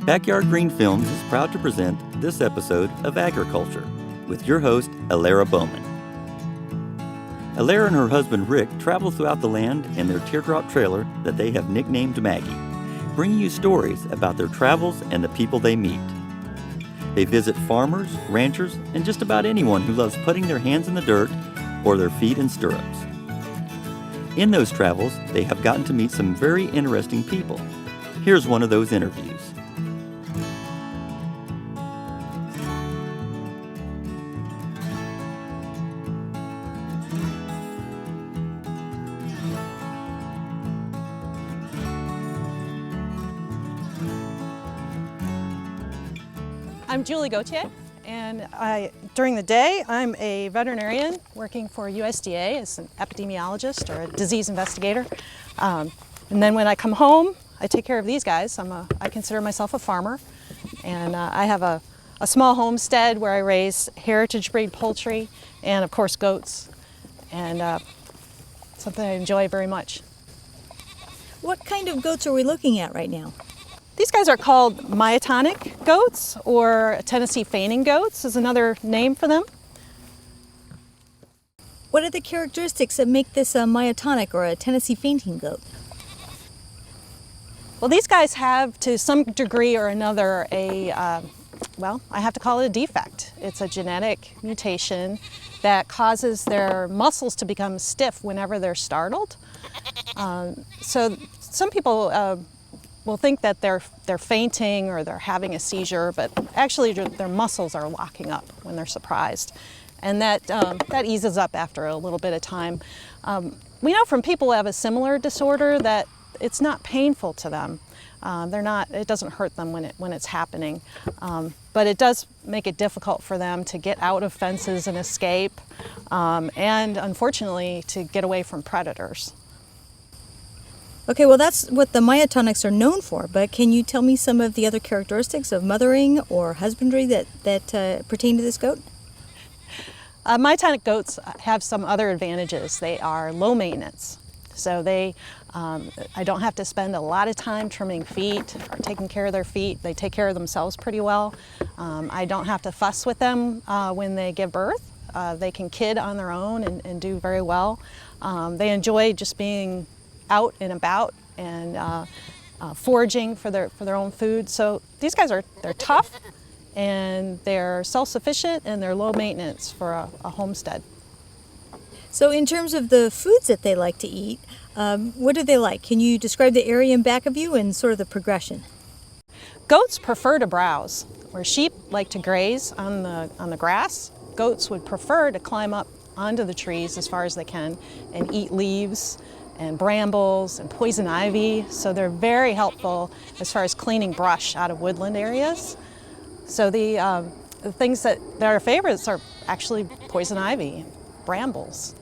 Backyard Green Films is proud to present this episode of Agri-Culture with your host, Elara Bowman. Elara and her husband Rick travel throughout the land in their teardrop trailer that they have nicknamed Maggie, bringing you stories about their travels and the people they meet. They visit farmers, ranchers, and just about anyone who loves putting their hands in the dirt or their feet in stirrups. In those travels, they have gotten to meet some very interesting people. Here's one of those interviews. I'm Julie Gauthier, and during the day I'm a veterinarian working for USDA as an epidemiologist or a disease investigator. And then when I come home, I take care of these guys. I consider myself a farmer, and I have a small homestead where I raise heritage breed poultry and of course goats, and something I enjoy very much. What kind of goats are we looking at right now? These guys are called Myotonic Goats, or Tennessee fainting goats is another name for them. What are the characteristics that make this a myotonic or a Tennessee fainting goat? Well, these guys have, to some degree or another, I have to call it a defect. It's a genetic mutation that causes their muscles to become stiff whenever they're startled. So some people will think that they're fainting or they're having a seizure, but actually their muscles are locking up when they're surprised. And that eases up after a little bit of time. We know from people who have a similar disorder that it's not painful to them. It doesn't hurt them when it's happening. But it does make it difficult for them to get out of fences and escape, and unfortunately to get away from predators. Okay, well that's what the myotonics are known for, but can you tell me some of the other characteristics of mothering or husbandry that pertain to this goat? Myotonic goats have some other advantages. They are low maintenance, so I don't have to spend a lot of time trimming feet or taking care of their feet. They take care of themselves pretty well. I don't have to fuss with them when they give birth. They can kid on their own and do very well. They enjoy just being out and about and foraging for their own food. So these guys they're tough, and they're self-sufficient, and they're low maintenance for a homestead. So in terms of the foods that they like to eat, what do they like? Can you describe the area in back of you and sort of the progression? Goats prefer to browse. Where sheep like to graze on the grass, goats would prefer to climb up onto the trees as far as they can and eat leaves and brambles and poison ivy. So they're very helpful as far as cleaning brush out of woodland areas. So the things that are favorites are actually poison ivy, brambles,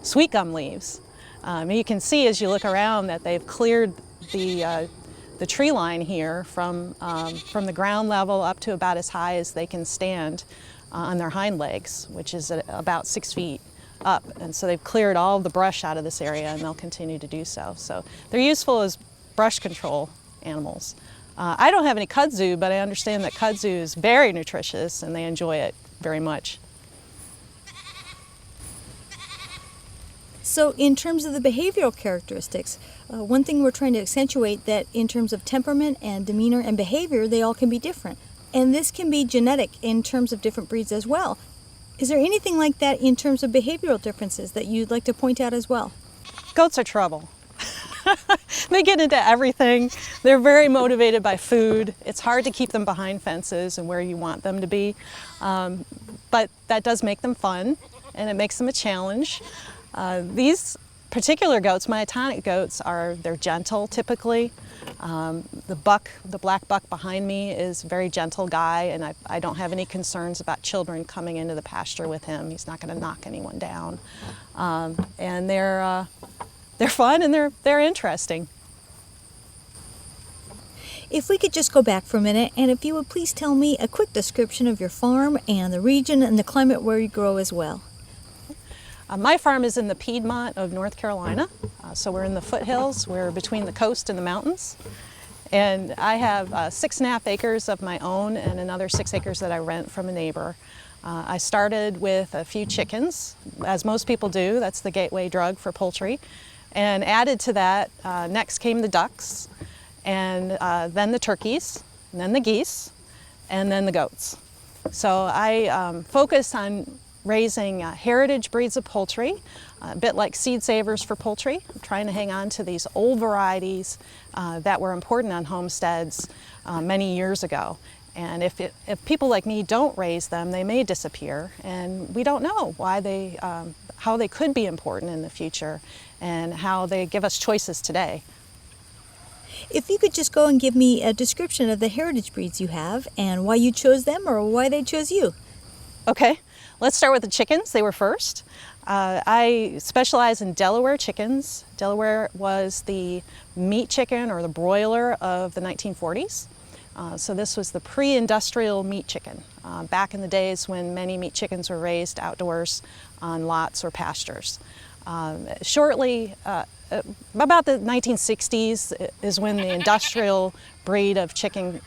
sweet gum leaves. You can see as you look around that they've cleared the tree line here from the ground level up to about as high as they can stand on their hind legs, which is at about 6 feet up. And so they've cleared all the brush out of this area, and they'll continue to do so. So they're useful as brush control animals. I don't have any kudzu, but I understand that kudzu is very nutritious and they enjoy it very much. So in terms of the behavioral characteristics, one thing we're trying to accentuate that in terms of temperament and demeanor and behavior, they all can be different. And this can be genetic in terms of different breeds as well. Is there anything like that in terms of behavioral differences that you'd like to point out as well? Goats are trouble. They get into everything. They're very motivated by food. It's hard to keep them behind fences and where you want them to be. But that does make them fun, and it makes them a challenge. These particular goats, myotonic goats, they're gentle typically. The black buck behind me is a very gentle guy, and I don't have any concerns about children coming into the pasture with him. He's not going to knock anyone down. And they're fun and they're interesting. If we could just go back for a minute, and if you would please tell me a quick description of your farm and the region and the climate where you grow as well. My farm is in the Piedmont of North Carolina, so we're in the foothills. We're between the coast and the mountains. And I have 6.5 acres of my own and another 6 acres that I rent from a neighbor. I started with a few chickens, as most people do. That's the gateway drug for poultry. And added to that, next came the ducks, and then the turkeys, and then the geese, and then the goats. So I focus on raising heritage breeds of poultry, a bit like seed savers for poultry. I'm trying to hang on to these old varieties that were important on homesteads many years ago. And if people like me don't raise them, they may disappear, and we don't know why how they could be important in the future and how they give us choices today. If you could just go and give me a description of the heritage breeds you have and why you chose them or why they chose you. Okay, let's start with the chickens. They were first. I specialize in Delaware Chickens. Delaware was the meat chicken or the broiler of the 1940s. So this was the pre-industrial meat chicken, back in the days when many meat chickens were raised outdoors on lots or pastures. Shortly, about the 1960s is when the industrial breed of chicken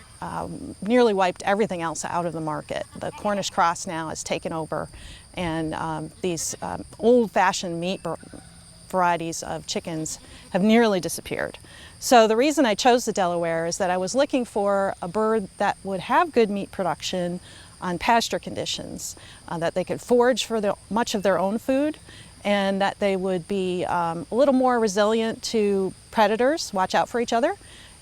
nearly wiped everything else out of the market. The Cornish cross now has taken over, and these old-fashioned meat varieties of chickens have nearly disappeared. So the reason I chose the Delaware is that I was looking for a bird that would have good meat production on pasture conditions, that they could forage for much of their own food, and that they would be a little more resilient to predators, watch out for each other,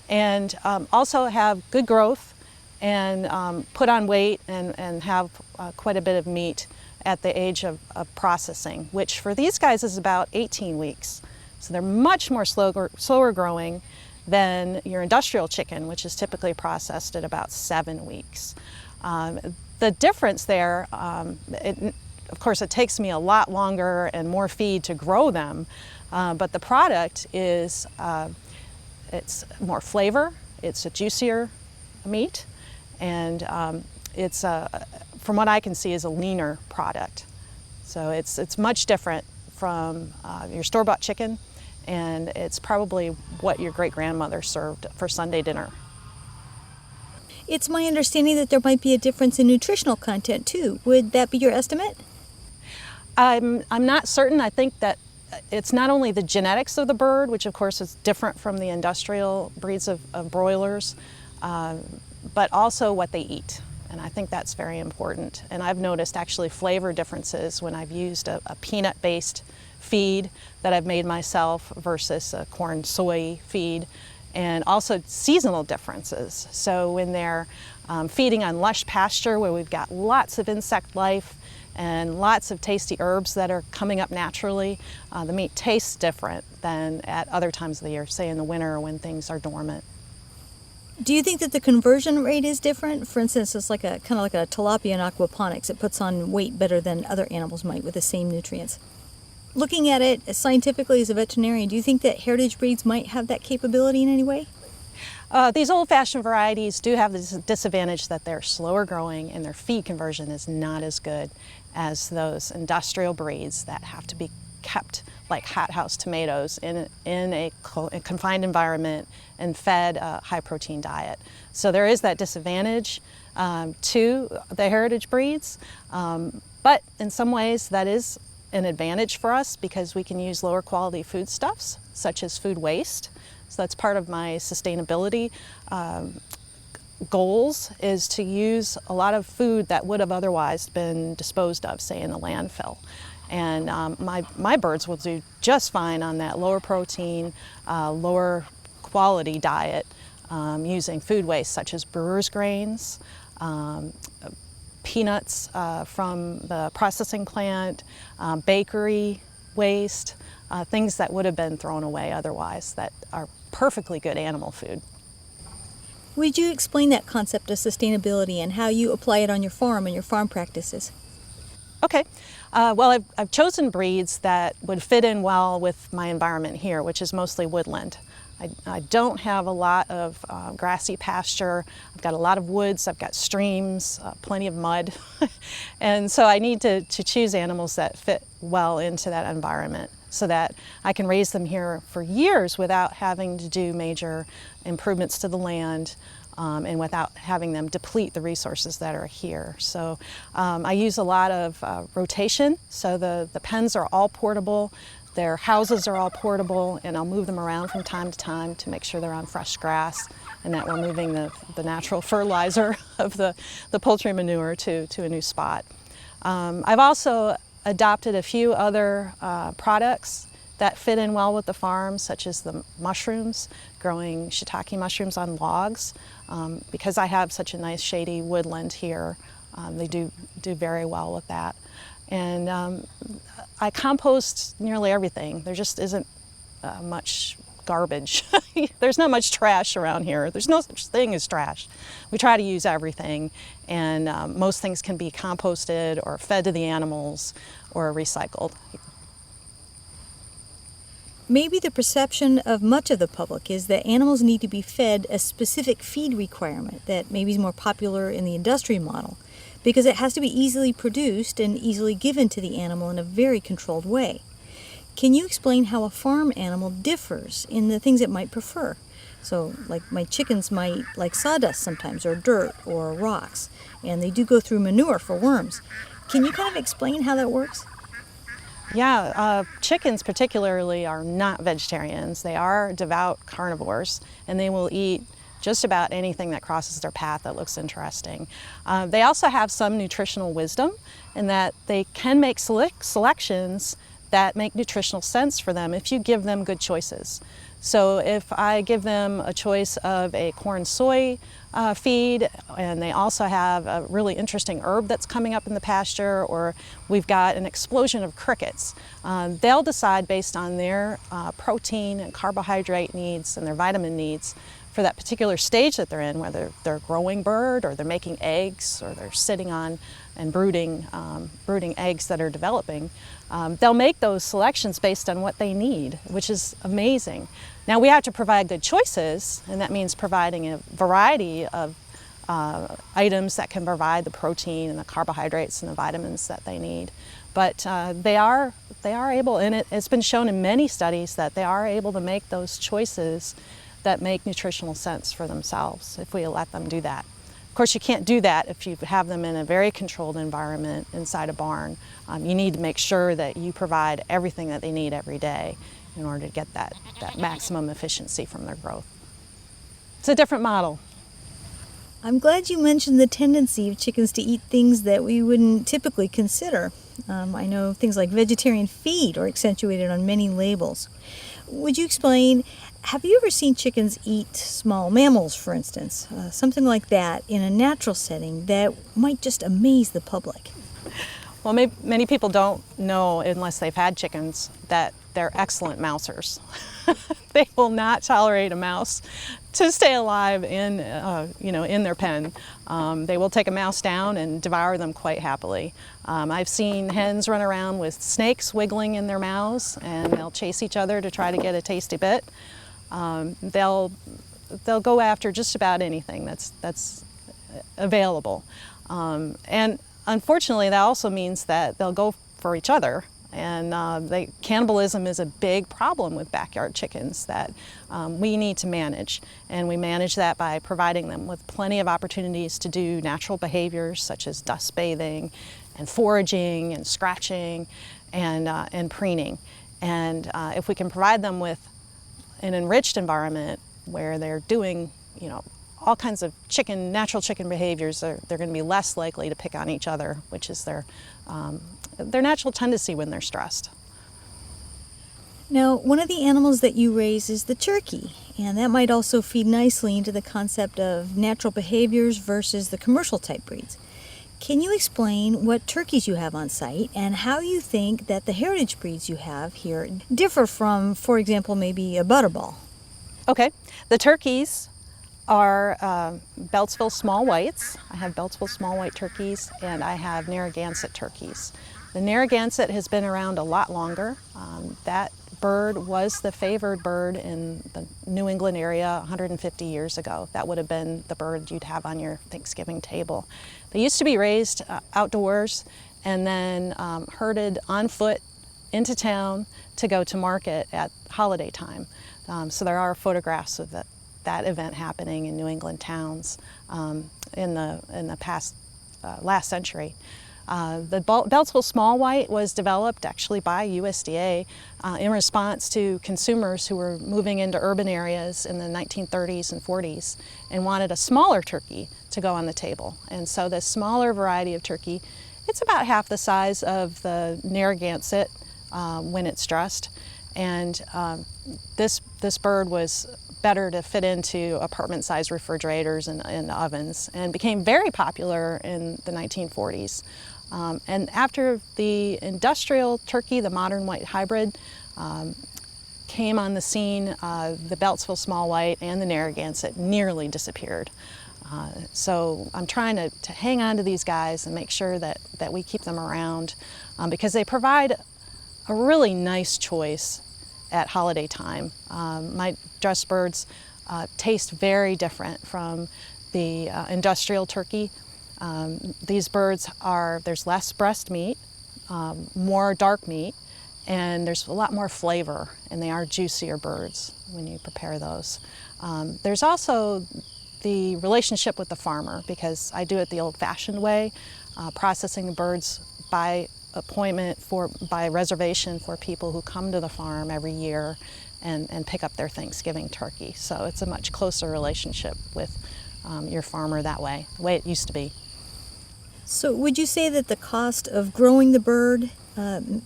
and also have good growth and put on weight and have quite a bit of meat at the age of processing, which for these guys is about 18 weeks. So they're much more slower growing than your industrial chicken, which is typically processed at about 7 weeks. The difference there, of course, it takes me a lot longer and more feed to grow them, but the product is, it's more flavor, it's a juicier meat, and it's, from what I can see, is a leaner product. So it's much different from your store-bought chicken, and it's probably what your great-grandmother served for Sunday dinner. It's my understanding that there might be a difference in nutritional content too. Would that be your estimate? I'm not certain. I think that it's not only the genetics of the bird, which of course is different from the industrial breeds of broilers, but also what they eat. And I think that's very important. And I've noticed actually flavor differences when I've used a peanut-based feed that I've made myself versus a corn soy feed, and also seasonal differences. So when they're feeding on lush pasture where we've got lots of insect life and lots of tasty herbs that are coming up naturally, the meat tastes different than at other times of the year, say in the winter or when things are dormant. Do you think that the conversion rate is different? For instance, it's like kind of like a tilapia in aquaponics. It puts on weight better than other animals might with the same nutrients. Looking at it scientifically as a veterinarian, do you think that heritage breeds might have that capability in any way? These old-fashioned varieties do have the disadvantage that they're slower growing and their feed conversion is not as good as those industrial breeds that have to be kept like hothouse tomatoes in a confined environment and fed a high-protein diet. So there is that disadvantage to the heritage breeds, but in some ways that is an advantage for us because we can use lower quality foodstuffs, such as food waste. So that's part of my sustainability goals, is to use a lot of food that would have otherwise been disposed of, say in a landfill. And my birds will do just fine on that lower protein, lower quality diet using food waste such as brewer's grains, peanuts from the processing plant, bakery waste, things that would have been thrown away otherwise that are perfectly good animal food. Would you explain that concept of sustainability and how you apply it on your farm and your farm practices? Okay. Well, I've chosen breeds that would fit in well with my environment here, which is mostly woodland. I don't have a lot of grassy pasture. I've got a lot of woods, I've got streams, plenty of mud. And so I need to choose animals that fit well into that environment so that I can raise them here for years without having to do major improvements to the land, and without having them deplete the resources that are here. So I use a lot of rotation, so the pens are all portable, their houses are all portable, and I'll move them around from time to time to make sure they're on fresh grass and that we're moving the natural fertilizer of the poultry manure to a new spot. I've also adopted a few other products that fit in well with the farm, such as the mushrooms, growing shiitake mushrooms on logs. Because I have such a nice shady woodland here, they do very well with that. And I compost nearly everything. There just isn't much garbage. There's not much trash around here. There's no such thing as trash. We try to use everything, and most things can be composted or fed to the animals or recycled. Maybe the perception of much of the public is that animals need to be fed a specific feed requirement that maybe is more popular in the industry model, because it has to be easily produced and easily given to the animal in a very controlled way. Can you explain how a farm animal differs in the things it might prefer? So, like my chickens might like sawdust sometimes, or dirt, or rocks, and they do go through manure for worms. Can you kind of explain how that works? Yeah, chickens particularly are not vegetarians. They are devout carnivores, and they will eat just about anything that crosses their path that looks interesting. They also have some nutritional wisdom in that they can make selections that make nutritional sense for them if you give them good choices. So if I give them a choice of a corn-soy feed, and they also have a really interesting herb that's coming up in the pasture, or we've got an explosion of crickets, they'll decide based on their protein and carbohydrate needs and their vitamin needs for that particular stage that they're in, whether they're a growing bird or they're making eggs or they're sitting on and brooding eggs that are developing. They'll make those selections based on what they need, which is amazing. Now we have to provide good choices, and that means providing a variety of items that can provide the protein and the carbohydrates and the vitamins that they need. But they are able, and it's been shown in many studies that they are able to make those choices that make nutritional sense for themselves if we let them do that. Of course, you can't do that if you have them in a very controlled environment inside a barn. You need to make sure that you provide everything that they need every day in order to get that maximum efficiency from their growth. It's a different model. I'm glad you mentioned the tendency of chickens to eat things that we wouldn't typically consider. I know things like vegetarian feed are accentuated on many labels. Would you explain, have you ever seen chickens eat small mammals, for instance, something like that in a natural setting that might just amaze the public? Well, many people don't know, unless they've had chickens, that they're excellent mousers. They will not tolerate a mouse to stay alive in their pen. They will take a mouse down and devour them quite happily. I've seen hens run around with snakes wiggling in their mouths, and they'll chase each other to try to get a tasty bit. They'll go after just about anything that's available, and unfortunately, that also means that they'll go for each other. And cannibalism is a big problem with backyard chickens that we need to manage. And we manage that by providing them with plenty of opportunities to do natural behaviors such as dust bathing and foraging and scratching and preening. And if we can provide them with an enriched environment where they're doing, all kinds of natural chicken behaviors, they're going to be less likely to pick on each other, which is their natural tendency when they're stressed. Now, one of the animals that you raise is the turkey, and that might also feed nicely into the concept of natural behaviors versus the commercial type breeds. Can you explain what turkeys you have on site and how you think that the heritage breeds you have here differ from, for example, maybe a butterball? Okay, the turkeys are Beltsville Small Whites. I have Beltsville Small White turkeys, and I have Narragansett turkeys. The Narragansett has been around a lot longer. That bird was the favored bird in the New England area 150 years ago. That would have been the bird you'd have on your Thanksgiving table. They used to be raised outdoors and then herded on foot into town to go to market at holiday time. So there are photographs of that event happening in New England towns in the past last century. The Beltsville Small White was developed actually by USDA in response to consumers who were moving into urban areas in the 1930s and 40s and wanted a smaller turkey to go on the table. And so this smaller variety of turkey, it's about half the size of the Narragansett when it's dressed. And this bird was better to fit into apartment-sized refrigerators and ovens, and became very popular in the 1940s. And after the industrial turkey, the modern white hybrid, came on the scene, the Beltsville Small White and the Narragansett nearly disappeared. So I'm trying to hang on to these guys and make sure that we keep them around because they provide a really nice choice at holiday time. My dressed birds taste very different from the industrial turkey. These birds there's less breast meat, more dark meat, and there's a lot more flavor, and they are juicier birds when you prepare those. There's also the relationship with the farmer, because I do it the old-fashioned way, processing the birds by appointment, by reservation for people who come to the farm every year and pick up their Thanksgiving turkey. So it's a much closer relationship with your farmer that way, the way it used to be. So would you say that the cost of growing the bird,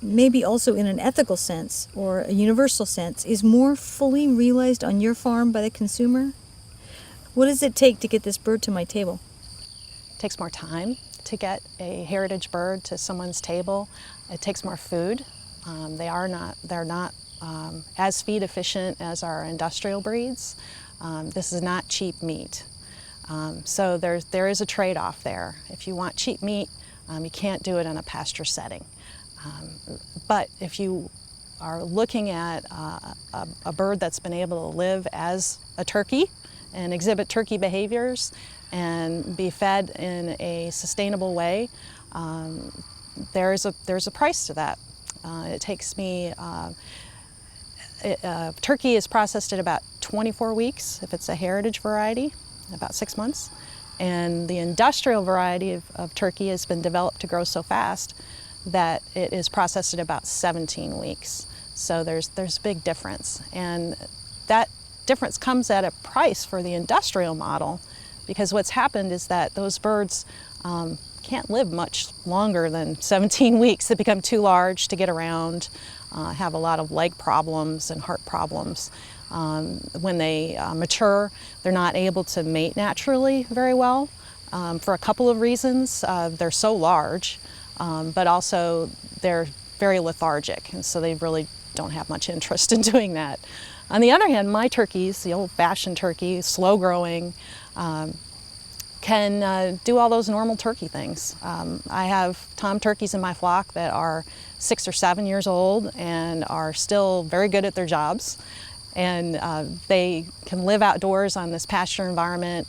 maybe also in an ethical sense or a universal sense, is more fully realized on your farm by the consumer? What does it take to get this bird to my table? It takes more time to get a heritage bird to someone's table. It takes more food. They're not as feed efficient as our industrial breeds. This is not cheap meat. So there is a trade-off there. If you want cheap meat, you can't do it in a pasture setting. But if you are looking at a bird that's been able to live as a turkey and exhibit turkey behaviors and be fed in a sustainable way, there's a price to that. It takes me, turkey is processed at about 24 weeks if it's a heritage variety, about 6 months. And the industrial variety of turkey has been developed to grow so fast that it is processed at about 17 weeks. So there's a big difference. And that difference comes at a price for the industrial model, because what's happened is that those birds can't live much longer than 17 weeks. They become too large to get around, have a lot of leg problems and heart problems. When they mature, they're not able to mate naturally very well for a couple of reasons. They're so large, but also they're very lethargic, and so they really don't have much interest in doing that. On the other hand, my turkeys, the old-fashioned turkey, slow-growing, can do all those normal turkey things. I have tom turkeys in my flock that are 6 or 7 years old and are still very good at their jobs. And they can live outdoors on this pasture environment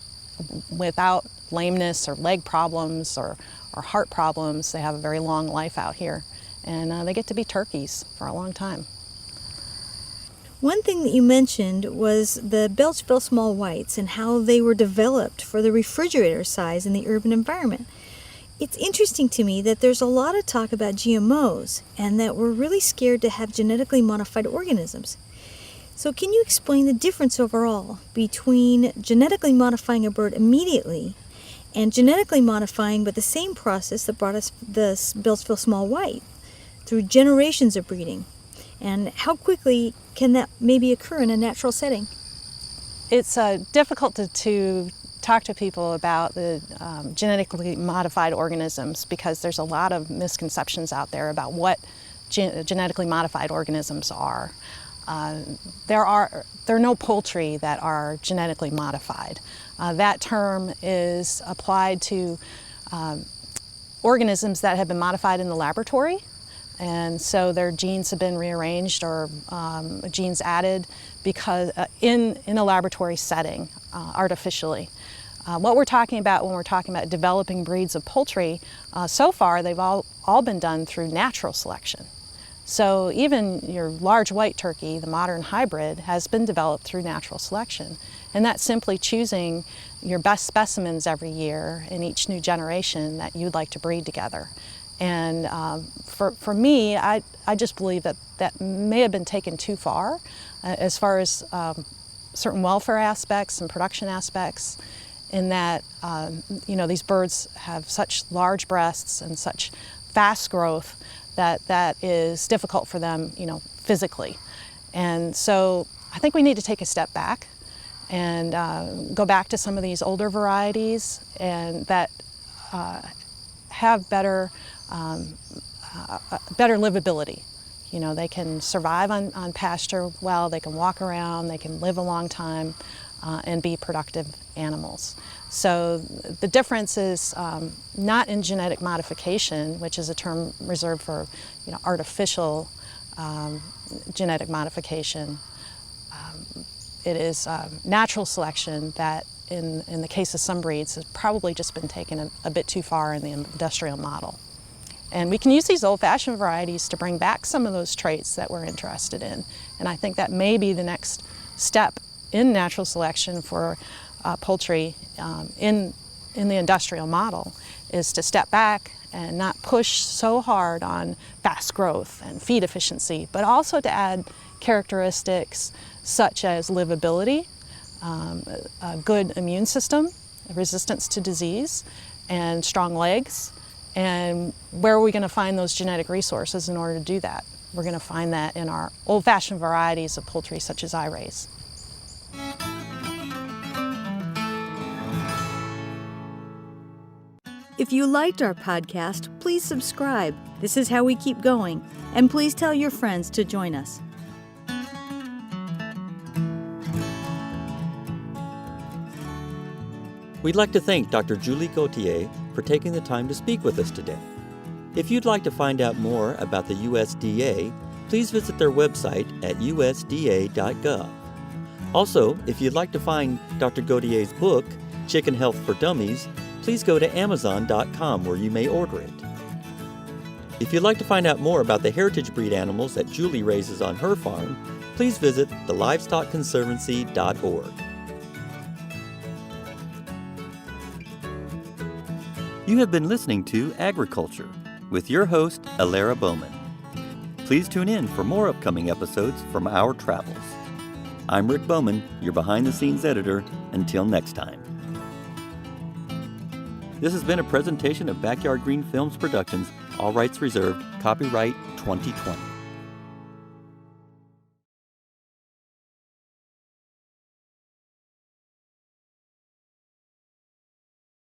without lameness or leg problems or heart problems. They have a very long life out here, and they get to be turkeys for a long time. One thing that you mentioned was the Beltsville Small Whites and how they were developed for the refrigerator size in the urban environment. It's interesting to me that there's a lot of talk about GMOs and that we're really scared to have genetically modified organisms. So can you explain the difference overall between genetically modifying a bird immediately and genetically modifying but the same process that brought us the Beltsville Small White through generations of breeding? And how quickly can that maybe occur in a natural setting? It's difficult to talk to people about the genetically modified organisms because there's a lot of misconceptions out there about what genetically modified organisms are. There are no poultry that are genetically modified. That term is applied to organisms that have been modified in the laboratory, and so their genes have been rearranged or genes added because in a laboratory setting artificially. What we're talking about when we're talking about developing breeds of poultry, so far they've all been done through natural selection. So even your large white turkey, the modern hybrid, has been developed through natural selection. And that's simply choosing your best specimens every year in each new generation that you'd like to breed together. And for me, I just believe that that may have been taken too far as certain welfare aspects and production aspects, in that these birds have such large breasts and such fast growth that is difficult for them, physically. And so I think we need to take a step back and go back to some of these older varieties and that have better livability. They can survive on pasture well, they can walk around, they can live a long time and be productive animals. So the difference is not in genetic modification, which is a term reserved for artificial genetic modification. It is natural selection that in the case of some breeds has probably just been taken a bit too far in the industrial model. And we can use these old-fashioned varieties to bring back some of those traits that we're interested in. And I think that may be the next step in natural selection for poultry in the industrial model, is to step back and not push so hard on fast growth and feed efficiency, but also to add characteristics such as livability, a good immune system, resistance to disease, and strong legs. And where are we going to find those genetic resources in order to do that? We're going to find that in our old-fashioned varieties of poultry such as I raise. If you liked our podcast, please subscribe. This is how we keep going. And please tell your friends to join us. We'd like to thank Dr. Julie Gauthier for taking the time to speak with us today. If you'd like to find out more about the USDA, please visit their website at usda.gov. Also, if you'd like to find Dr. Gauthier's book, Chicken Health for Dummies, please go to amazon.com where you may order it. If you'd like to find out more about the heritage breed animals that Julie raises on her farm, please visit thelivestockconservancy.org. You have been listening to Agri-Culture with your host, Elara Bowman. Please tune in for more upcoming episodes from our travels. I'm Rick Bowman, your behind-the-scenes editor. Until next time. This has been a presentation of Backyard Green Films Productions, all rights reserved, copyright 2020.